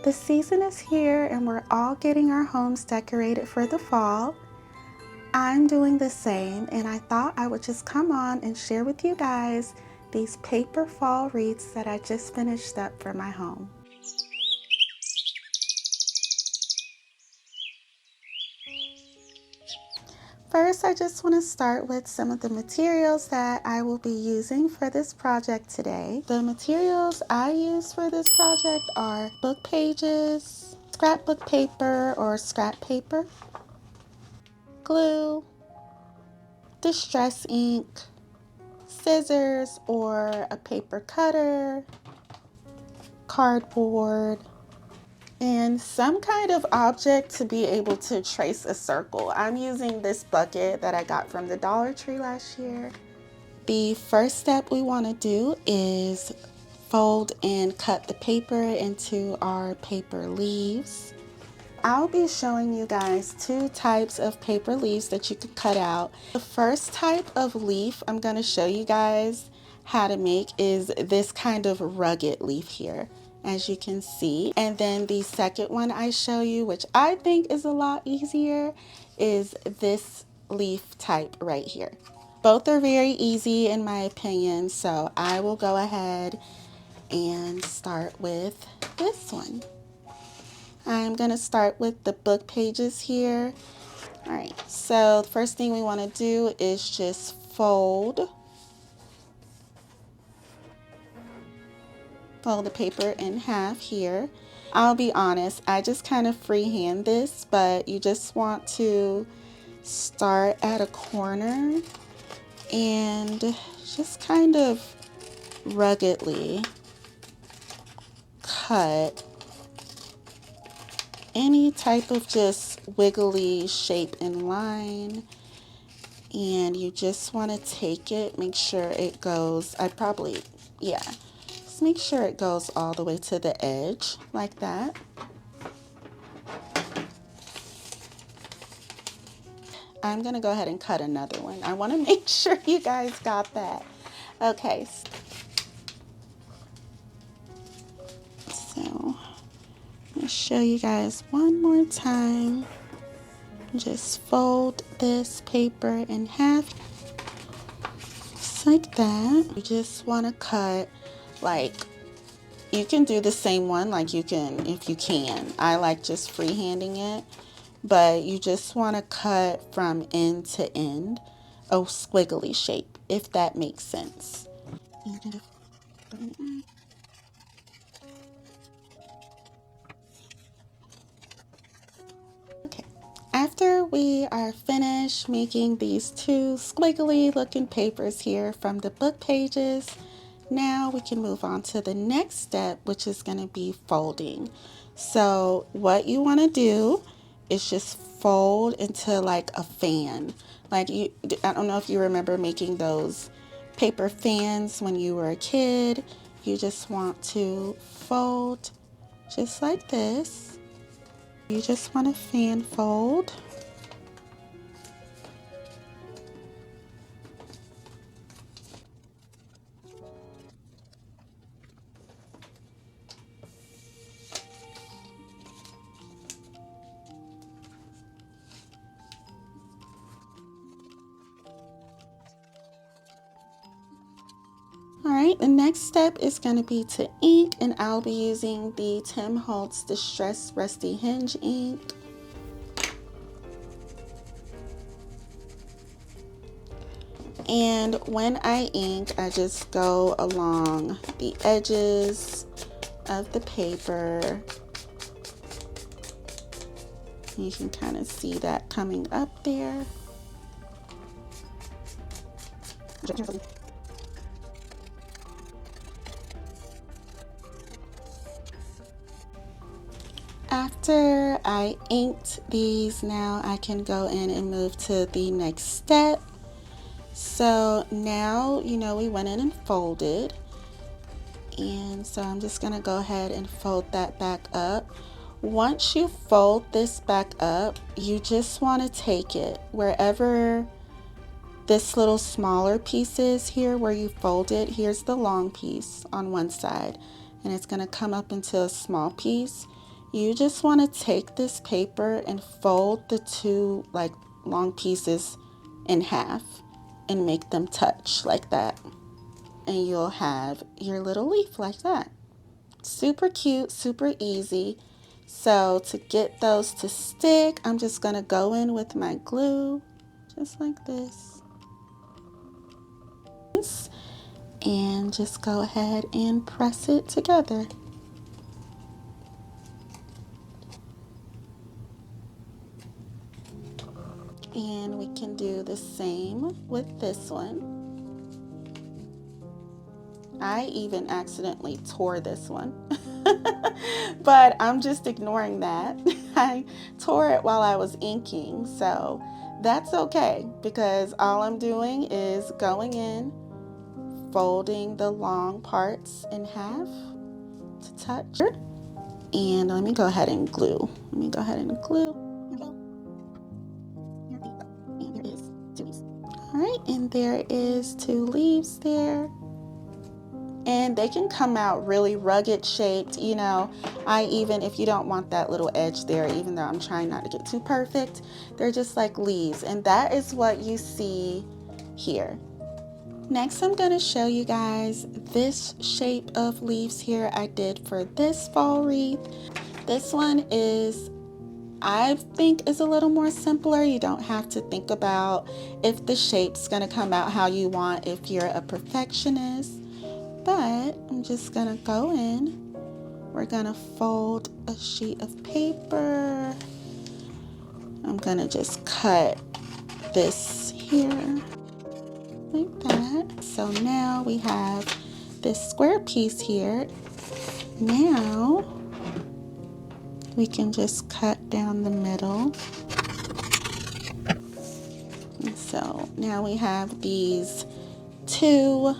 The season is here and we're all getting our homes decorated for the fall. I'm doing the same, and I thought I would just come on and share with you guys these paper fall wreaths that I just finished up for my home. First, I just want to start with some of the materials that I will be using for this project today. The materials I use for this project are book pages, scrapbook paper or scrap paper, glue, distress ink, scissors or a paper cutter, cardboard, and some kind of object to be able to trace a circle. I'm using this bucket that I got from the Dollar Tree last year. The first step we want to do is fold and cut the paper into our paper leaves. I'll be showing you guys two types of paper leaves that you could cut out. The first type of leaf I'm going to show you guys how to make is this kind of rugged leaf here, as you can see. And then the second one I show you, which I think is a lot easier, is this leaf type right here. Both are very easy in my opinion, so I will go ahead and start with this one. I'm going to start with the book pages here. All right, so the first thing we want to do is just fold the paper in half here. I'll be honest, I just kind of freehand this, but you just want to start at a corner and just kind of ruggedly cut any type of just wiggly shape and line, and you just want to take it, make sure it goes, just make sure it goes all the way to the edge like that. I'm gonna go ahead and cut another one. I want to make sure you guys got that. Okay, so I'll show you guys one more time. Just fold this paper in half, just like that. You just want to cut, like, you can do the same one, like you can, if you can. I like just freehanding it, but you just want to cut from end to end, a squiggly shape, if that makes sense. Okay, after we are finished making these two squiggly looking papers here from the book pages, now we can move on to the next step, which is going to be folding. So what you want to do is just fold into like a fan. I don't know if you remember making those paper fans when you were a kid. You just want to fold just like this. You just want to fan fold. Alright, the next step is going to be to ink, and I'll be using the Tim Holtz Distress Rusty Hinge ink. And when I ink, I just go along the edges of the paper. You can kind of see that coming up there. After I inked these, now I can go in and move to the next step. So now, we went in and folded. And so I'm just going to go ahead and fold that back up. Once you fold this back up, you just want to take it wherever this little smaller piece is here where you fold it. Here's the long piece on one side, and it's going to come up into a small piece. You just want to take this paper and fold the two like long pieces in half and make them touch like that. And you'll have your little leaf like that. Super cute, super easy. So to get those to stick, I'm just going to go in with my glue just like this. And just go ahead and press it together. And we can do the same with this one. I even accidentally tore this one, but I'm just ignoring that. I tore it while I was inking, so that's okay because all I'm doing is going in, folding the long parts in half to touch. And let me go ahead and glue. And there is two leaves. All right, and there is two leaves there. And they can come out really rugged shaped, you know. If you don't want that little edge there, even though I'm trying not to get too perfect, they're just like leaves. And that is what you see here. Next, I'm going to show you guys this shape of leaves here I did for this fall wreath. This one I think is a little more simpler. You don't have to think about if the shape's going to come out how you want if you're a perfectionist. But I'm just going to go in. We're going to fold a sheet of paper. I'm going to just cut this here like that. So now we have this square piece here. Now we can just cut down the middle. And so now we have these two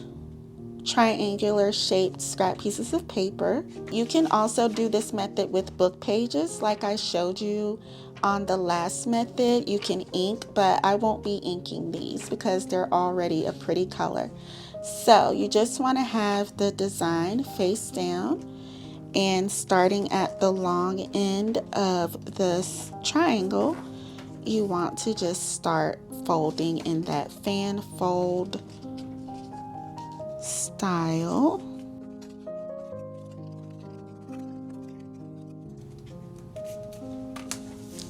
triangular shaped scrap pieces of paper. You can also do this method with book pages like I showed you on the last method. You can ink, but I won't be inking these because they're already a pretty color. So you just want to have the design face down, and starting at the long end of this triangle, you want to just start folding in that fan fold style.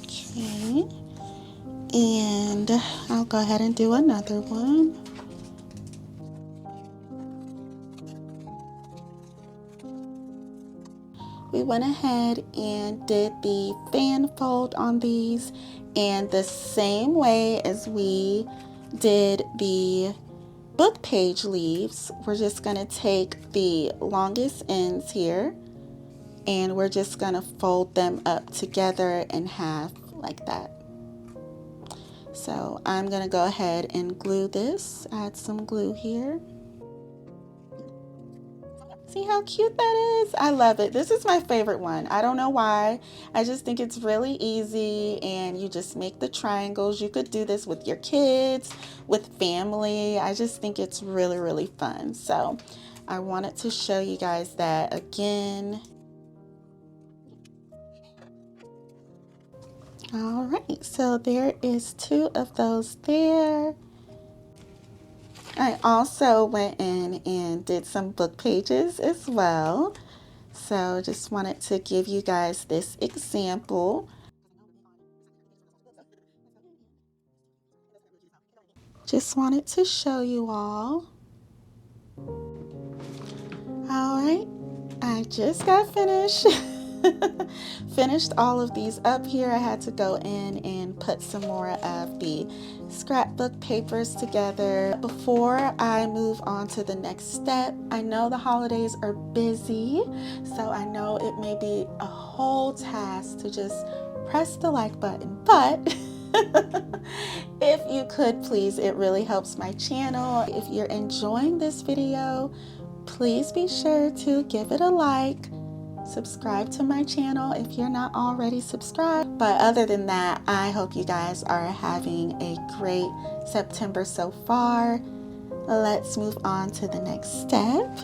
Okay, and I'll go ahead and do another one. We went ahead and did the fan fold on these, and the same way as we did the book page leaves, we're just going to take the longest ends here and we're just going to fold them up together in half like that. So I'm going to go ahead and glue this, add some glue here. See how cute that is? I love it. This is my favorite one. I don't know why. I just think it's really easy, and you just make the triangles. You could do this with your kids, with family. I just think it's really, really fun. So I wanted to show you guys that again. All right, so there is two of those there. I also went in and did some book pages as well. So just wanted to give you guys this example. Just wanted to show you all. All right, I just got finished. Finished all of these up here. I had to go in and put some more of the scrapbook papers together. Before I move on to the next step, I know the holidays are busy, so I know it may be a whole task to just press the like button, but if you could please, it really helps my channel. If you're enjoying this video, please be sure to give it a like. Subscribe to my channel if you're not already subscribed. But other than that, I hope you guys are having a great September so far. Let's move on to the next step.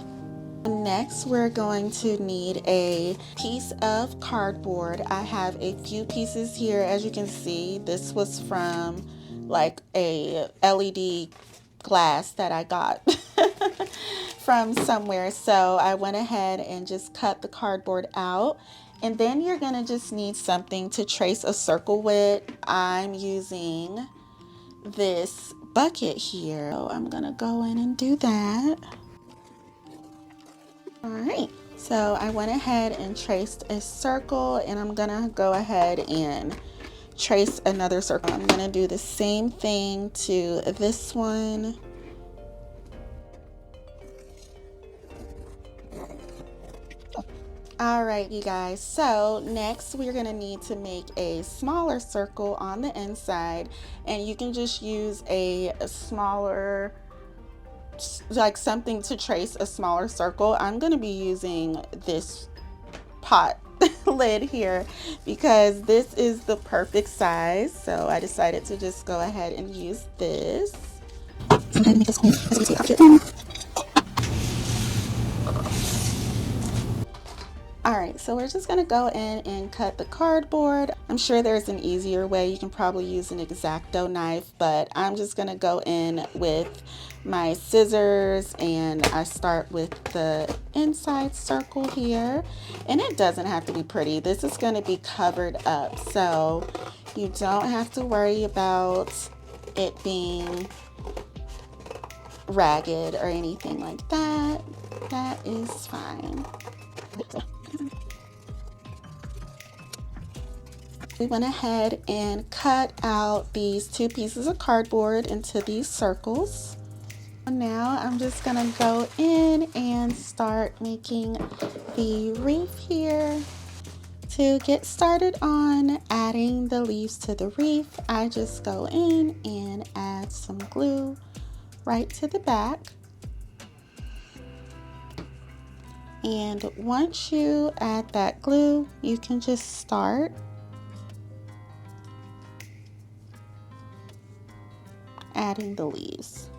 Next, we're going to need a piece of cardboard. I have a few pieces here. As you can see, this was from like a LED glass that I got from somewhere. So I went ahead and just cut the cardboard out. And then you're gonna just need something to trace a circle with. I'm using this bucket here. So I'm gonna go in and do that. All right, so I went ahead and traced a circle, and I'm gonna go ahead and trace another circle. I'm gonna do the same thing to this one. All right, you guys, so next we're gonna need to make a smaller circle on the inside, and you can just use a smaller, like something to trace a smaller circle. I'm gonna be using this pot lid here because this is the perfect size, so I decided to just go ahead and use this. Alright, so we're just going to go in and cut the cardboard. I'm sure there's an easier way. You can probably use an X-Acto knife, but I'm just going to go in with my scissors, and I start with the inside circle here. And it doesn't have to be pretty. This is going to be covered up, so you don't have to worry about it being ragged or anything like that. That is fine. We went ahead and cut out these two pieces of cardboard into these circles. Now I'm just gonna go in and start making the wreath here. To get started on adding the leaves to the wreath, I just go in and add some glue right to the back. And once you add that glue, you can just start adding the leaves.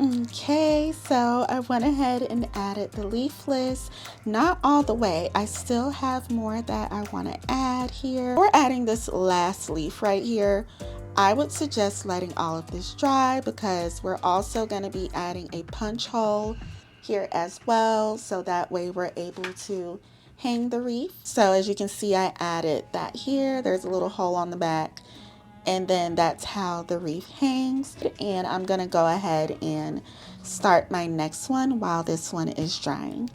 Okay, so I went ahead and added the leafless, not all the way. I still have more that I want to add here. We're adding this last leaf right here. I would suggest letting all of this dry because we're also going to be adding a punch hole here as well, so that way we're able to hang the wreath. So as you can see, I added that here. There's a little hole on the back, and then that's how the wreath hangs. And I'm gonna go ahead and start my next one while this one is drying.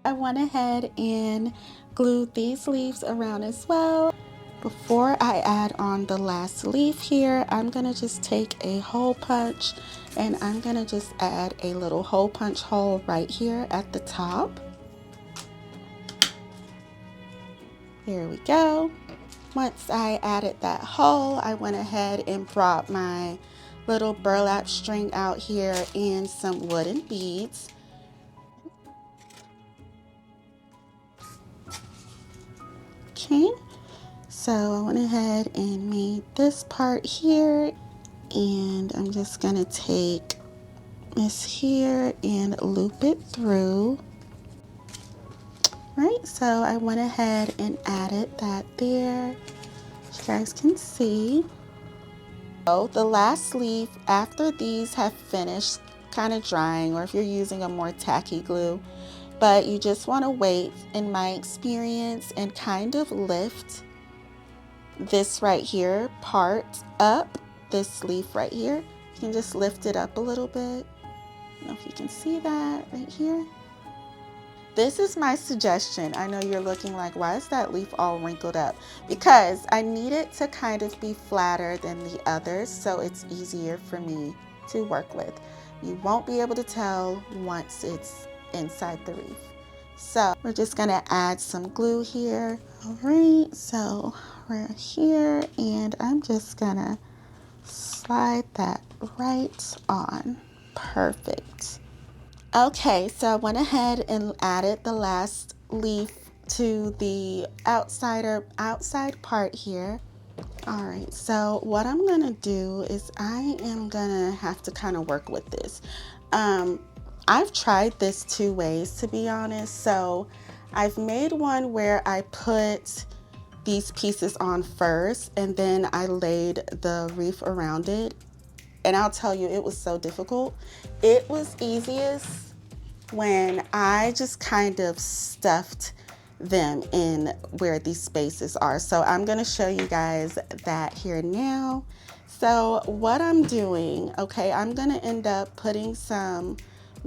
I went ahead and glued these leaves around as well. Before I add on the last leaf here, I'm gonna just take a hole punch, and I'm gonna just add a little hole punch hole right here at the top. Here we go. Once I added that hole, I went ahead and brought my little burlap string out here and some wooden beads. Okay, so I went ahead and made this part here, and I'm just gonna take this here and loop it through. Right, so I went ahead and added that there, as you guys can see. So the last leaf, after these have finished kind of drying, or if you're using a more tacky glue, but you just want to wait, in my experience, and kind of lift this right here part up, this leaf right here. You can just lift it up a little bit. I don't know if you can see that right here. This is my suggestion. I know you're looking like, why is that leaf all wrinkled up? Because I need it to kind of be flatter than the others, so it's easier for me to work with. You won't be able to tell once it's inside the wreath. So we're just gonna add some glue here. All right, so we're here and I'm just gonna slide that right on. Perfect. Okay, so I went ahead and added the last leaf to the outside part here. All right, so what I'm gonna do is I am gonna have to kind of work with this. I've tried this 2 ways, to be honest. So I've made one where I put these pieces on first and then I laid the wreath around it. And I'll tell you, it was so difficult. It was easiest when I just kind of stuffed them in where these spaces are. So I'm gonna show you guys that here now. So what I'm doing, okay, I'm gonna end up putting some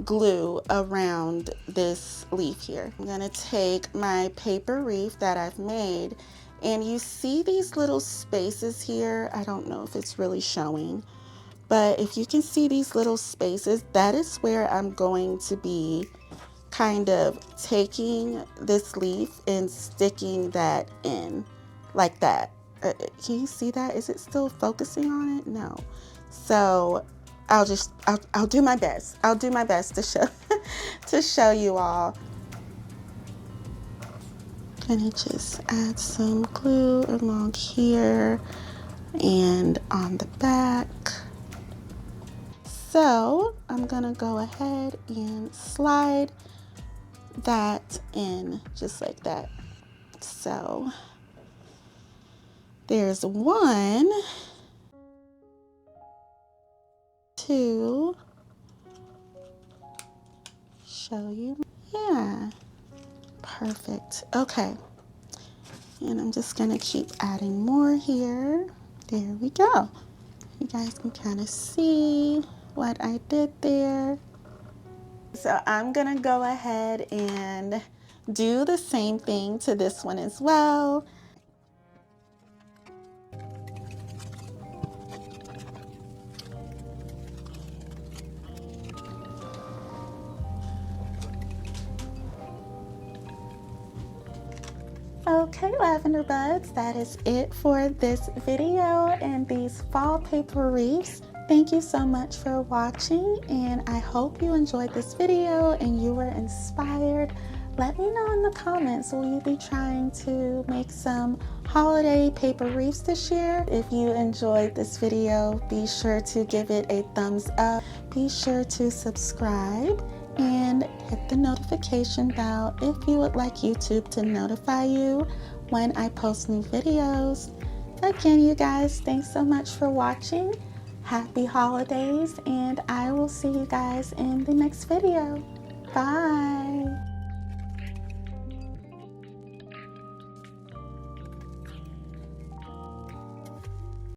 glue around this leaf here. I'm gonna take my paper wreath that I've made, and you see these little spaces here. I don't know if it's really showing, but if you can see these little spaces, that is where I'm going to be kind of taking this leaf and sticking that in like that. Can you see that? Is it still focusing on it? No. So I'll do my best. I'll do my best to show to show you all. Gonna just add some glue along here and on the back. So I'm gonna go ahead and slide that in just like that. So there's 1, 2, show you. Yeah, perfect. Okay, and I'm just gonna keep adding more here. There we go. You guys can kind of see what I did there. So I'm gonna go ahead and do the same thing to this one as well. Okay, Lavender Buds, that is it for this video and these fall paper wreaths. Thank you so much for watching, and I hope you enjoyed this video and you were inspired. Let me know in the comments, will you be trying to make some holiday paper wreaths this year? If you enjoyed this video, be sure to give it a thumbs up. Be sure to subscribe and hit the notification bell if you would like YouTube to notify you when I post new videos. Again, you guys, thanks so much for watching. Happy holidays, and I will see you guys in the next video. Bye.